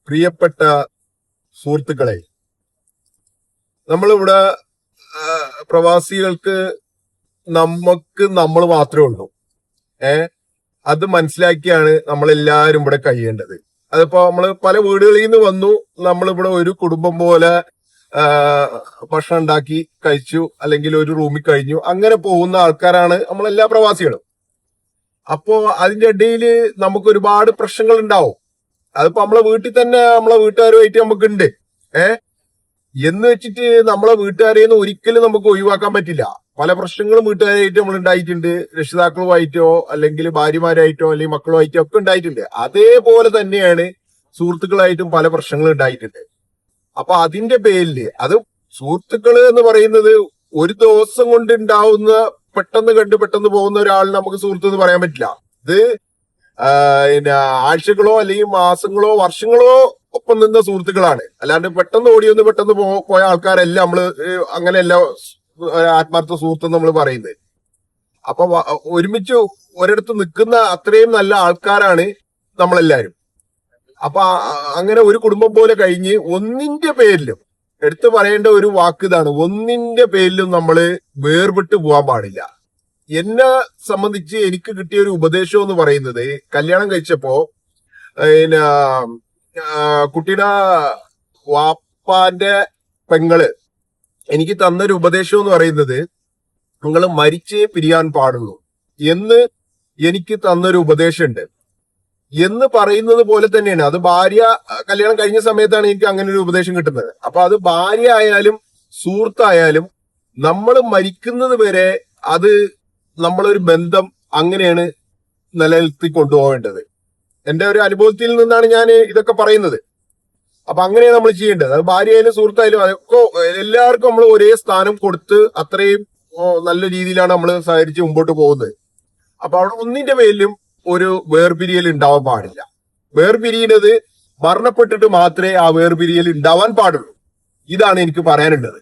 പ്രിയപ്പെട്ട സുഹൃത്തുക്കളെ, നമ്മളിവിടെ പ്രവാസികൾക്ക് നമ്മൾ മാത്രമേ ഉള്ളൂ. അത് മനസ്സിലാക്കിയാണ് നമ്മളെല്ലാരും ഇവിടെ കഴിയേണ്ടത്. അതിപ്പോ നമ്മള് പല വീടുകളിൽ നിന്ന് വന്നു, നമ്മളിവിടെ ഒരു കുടുംബം പോലെ ഭക്ഷണം ഉണ്ടാക്കി കഴിച്ചു, അല്ലെങ്കിൽ ഒരു റൂമിൽ കഴിഞ്ഞു, അങ്ങനെ പോകുന്ന ആൾക്കാരാണ് നമ്മളെല്ലാ പ്രവാസികളും. അപ്പോ അതിന്റെ ഇടയിൽ നമുക്ക് ഒരുപാട് പ്രശ്നങ്ങൾ ഉണ്ടാവും. അതിപ്പോ നമ്മളെ വീട്ടിൽ തന്നെ നമ്മളെ വീട്ടുകാരുമായിട്ട് നമുക്കുണ്ട്. എന്ന് വെച്ചിട്ട് നമ്മളെ വീട്ടുകാരെയൊന്നും ഒരിക്കലും നമുക്ക് ഒഴിവാക്കാൻ പറ്റില്ല. പല പ്രശ്നങ്ങളും വീട്ടുകാരായിട്ട് നമ്മൾ ഉണ്ടായിട്ടുണ്ട്, രക്ഷിതാക്കളുമായിട്ടോ അല്ലെങ്കിൽ ഭാര്യമാരായിട്ടോ അല്ലെങ്കിൽ മക്കളുമായിട്ടോ ഒക്കെ ഉണ്ടായിട്ടുണ്ട്. അതേപോലെ തന്നെയാണ് സുഹൃത്തുക്കളായിട്ടും പല പ്രശ്നങ്ങളും ഉണ്ടായിട്ടുണ്ട്. അപ്പൊ അതിന്റെ പേരില് അത് സുഹൃത്തുക്കള് എന്ന് പറയുന്നത് ഒരു ദിവസം കൊണ്ട് ഉണ്ടാവുന്ന പെട്ടെന്ന് കണ്ട് പെട്ടെന്ന് പോകുന്ന ഒരാളിന് നമുക്ക് സുഹൃത്ത് എന്ന് പറയാൻ പറ്റില്ല. ഇത് ആഴ്ചകളോ അല്ലെങ്കിൽ മാസങ്ങളോ വർഷങ്ങളോ ഒപ്പം നിന്ന സുഹൃത്തുക്കളാണ്. അല്ലാണ്ട് പെട്ടെന്ന് ഓടിയൊന്ന് പെട്ടെന്ന് പോയ ആൾക്കാരല്ല നമ്മള് അങ്ങനെയല്ല ആത്മാർത്ഥ സുഹൃത്ത് നമ്മൾ പറയുന്നത്. അപ്പൊ ഒരുമിച്ച് ഒരിടത്ത് നിൽക്കുന്ന അത്രയും നല്ല ആൾക്കാരാണ് നമ്മളെല്ലാരും. അപ്പൊ അങ്ങനെ ഒരു കുടുംബം പോലെ കഴിഞ്ഞ് ഒന്നിന്റെ പേരിലും എടുത്തു പറയേണ്ട ഒരു വാക്ക് ഇതാണ്: ഒന്നിന്റെ പേരിലും നമ്മള് വേർപെട്ട് പോകാൻ പാടില്ല. എന്നെ സംബന്ധിച്ച് എനിക്ക് കിട്ടിയ ഒരു ഉപദേശം എന്ന് പറയുന്നത്, കല്യാണം കഴിച്ചപ്പോ പിന്നെ കുട്ടിയുടെ വാപ്പാന്റെ പെങ്ങള് എനിക്ക് തന്നൊരു ഉപദേശം എന്ന് പറയുന്നത്, നിങ്ങൾ മരിച്ചേ പിരിയാൻ പാടുള്ളൂ എന്ന് എനിക്ക് തന്നൊരു ഉപദേശമുണ്ട്. എന്ന് പറയുന്നത് പോലെ തന്നെയാണ് അത് ഭാര്യ കല്യാണം കഴിഞ്ഞ സമയത്താണ് എനിക്ക് അങ്ങനെ ഒരു ഉപദേശം കിട്ടുന്നത്. അപ്പൊ അത് ഭാര്യ ആയാലും സുഹൃത്തായാലും നമ്മൾ മരിക്കുന്നത് വരെ അത് നമ്മളൊരു ബന്ധം അങ്ങനെയാണ് നിലനിർത്തി കൊണ്ടുപോകേണ്ടത്. എന്റെ ഒരു അനുഭവത്തിൽ നിന്നാണ് ഞാൻ ഇതൊക്കെ പറയുന്നത്. അപ്പൊ അങ്ങനെയാണ് നമ്മൾ ചെയ്യേണ്ടത്. അത് ഭാര്യയായാലും സുഹൃത്തായാലും അതൊക്കെ എല്ലാവർക്കും നമ്മൾ ഒരേ സ്ഥാനം കൊടുത്ത് അത്രയും നല്ല രീതിയിലാണ് നമ്മൾ സഹകരിച്ച് മുമ്പോട്ട് പോകുന്നത്. അപ്പൊ അവിടെ ഒന്നിന്റെ പേരിലും ഒരു വേർപിരിയൽ ഉണ്ടാവാൻ പാടില്ല. വേർപിരിയുന്നത് മരണപ്പെട്ടിട്ട് മാത്രമേ ആ വേർപിരിയൽ ഉണ്ടാവാൻ പാടുള്ളൂ. ഇതാണ് എനിക്ക് പറയാനുള്ളത്.